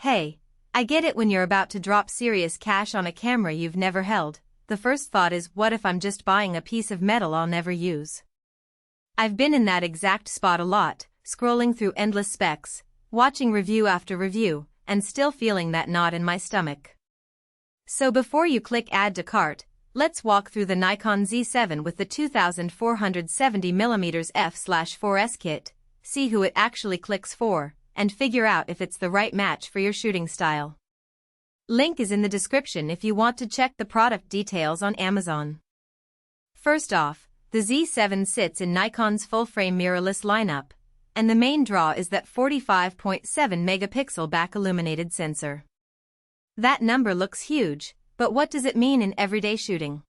Hey, I get it when you're about to drop serious cash on a camera you've never held. The first thought is, what if I'm just buying a piece of metal I'll never use? I've been in that exact spot a lot, scrolling through endless specs, watching review after review, and still feeling that knot in my stomach. So before you click add to cart, let's walk through the Nikon Z7 with the 2470mm f/4S kit, see who it actually clicks for, and figure out if it's the right match for your shooting style. Link is in the description if you want to check the product details on Amazon. First off, the Z7 sits in Nikon's full-frame mirrorless lineup, and the main draw is that 45.7-megapixel back-illuminated sensor. That number looks huge, but what does it mean in everyday shooting?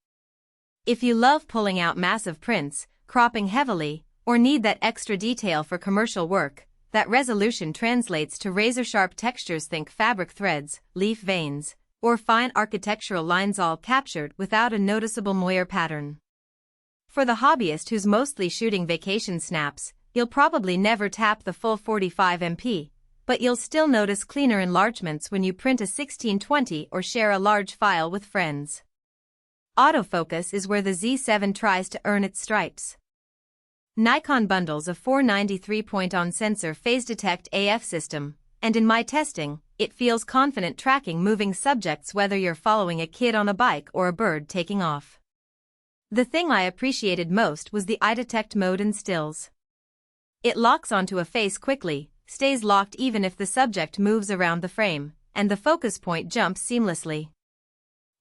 If you love pulling out massive prints, cropping heavily, or need that extra detail for commercial work, that resolution translates to razor-sharp textures. Think fabric threads, leaf veins, or fine architectural lines, all captured without a noticeable moire pattern. For the hobbyist who's mostly shooting vacation snaps, you'll probably never tap the full 45MP, but you'll still notice cleaner enlargements when you print a 1620 or share a large file with friends. Autofocus is where the Z7 tries to earn its stripes. Nikon bundles a 493-point-on sensor phase detect AF system, and in my testing, it feels confident tracking moving subjects whether you're following a kid on a bike or a bird taking off. The thing I appreciated most was the eye detect mode in stills. It locks onto a face quickly, stays locked even if the subject moves around the frame, and the focus point jumps seamlessly.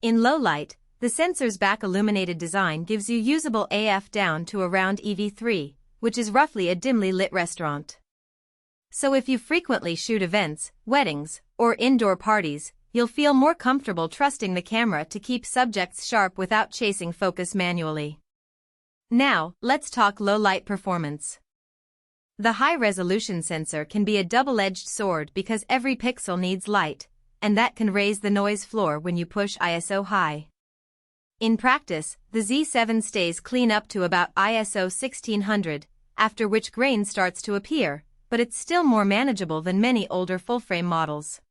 In low light, the sensor's back-illuminated design gives you usable AF down to around EV3, which is roughly a dimly lit restaurant. So if you frequently shoot events, weddings, or indoor parties, you'll feel more comfortable trusting the camera to keep subjects sharp without chasing focus manually. Now, let's talk low-light performance. The high-resolution sensor can be a double-edged sword because every pixel needs light, and that can raise the noise floor when you push ISO high. In practice, the Z7 stays clean up to about ISO 1600, after which grain starts to appear, but it's still more manageable than many older full-frame models.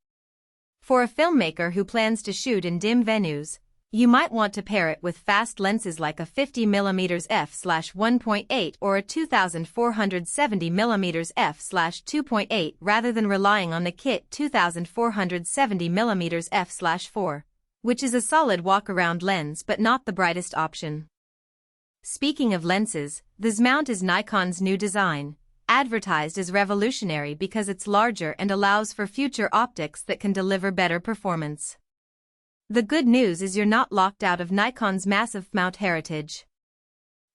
For a filmmaker who plans to shoot in dim venues, you might want to pair it with fast lenses like a 50mm f/1.8 or a 2470mm f/2.8 rather than relying on the kit 2470mm f/4. Which is a solid walk-around lens but not the brightest option. Speaking of lenses, this mount is Nikon's new design, advertised as revolutionary because it's larger and allows for future optics that can deliver better performance. The good news is you're not locked out of Nikon's massive mount heritage.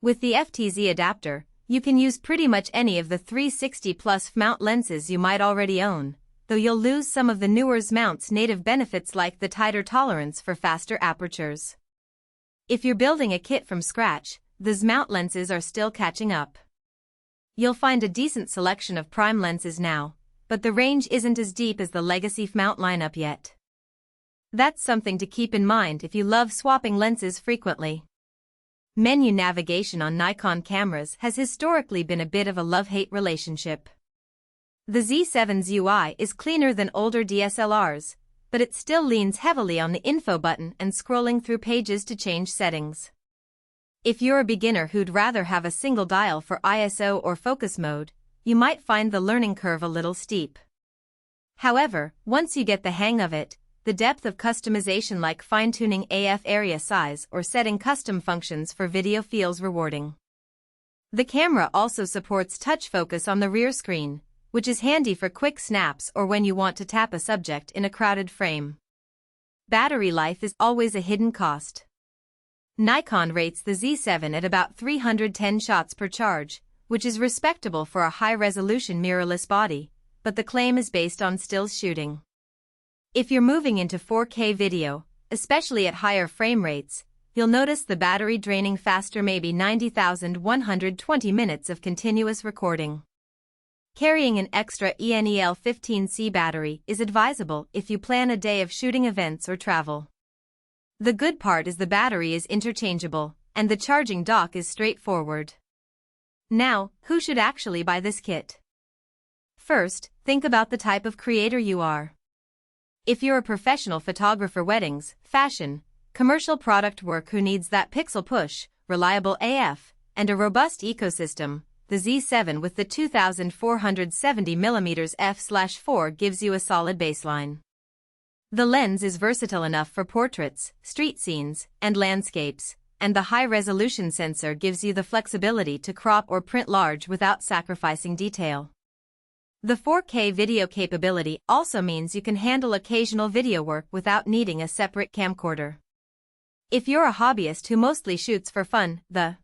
With the FTZ adapter, you can use pretty much any of the 360+ mount lenses you might already own, though you'll lose some of the newer mount's native benefits like the tighter tolerance for faster apertures. If you're building a kit from scratch, these mount lenses are still catching up. You'll find a decent selection of prime lenses now, but the range isn't as deep as the legacy mount lineup yet. That's something to keep in mind if you love swapping lenses frequently. Menu navigation on Nikon cameras has historically been a bit of a love-hate relationship. The Z7's UI is cleaner than older DSLRs, but it still leans heavily on the info button and scrolling through pages to change settings. If you're a beginner who'd rather have a single dial for ISO or focus mode, you might find the learning curve a little steep. However, once you get the hang of it, the depth of customization like fine-tuning AF area size or setting custom functions for video feels rewarding. The camera also supports touch focus on the rear screen, which is handy for quick snaps or when you want to tap a subject in a crowded frame. Battery life is always a hidden cost. Nikon rates the Z7 at about 310 shots per charge, which is respectable for a high-resolution mirrorless body, but the claim is based on stills shooting. If you're moving into 4K video, especially at higher frame rates, you'll notice the battery draining faster, maybe 90,120 minutes of continuous recording. Carrying an extra ENEL15C battery is advisable if you plan a day of shooting events or travel. The good part is the battery is interchangeable, and the charging dock is straightforward. Now, who should actually buy this kit? First, think about the type of creator you are. If you're a professional photographer, weddings, fashion, commercial product work who needs that pixel push, reliable AF, and a robust ecosystem, the Z7 with the 2470mm f/4 gives you a solid baseline. The lens is versatile enough for portraits, street scenes, and landscapes, and the high-resolution sensor gives you the flexibility to crop or print large without sacrificing detail. The 4K video capability also means you can handle occasional video work without needing a separate camcorder. If you're a hobbyist who mostly shoots for fun, the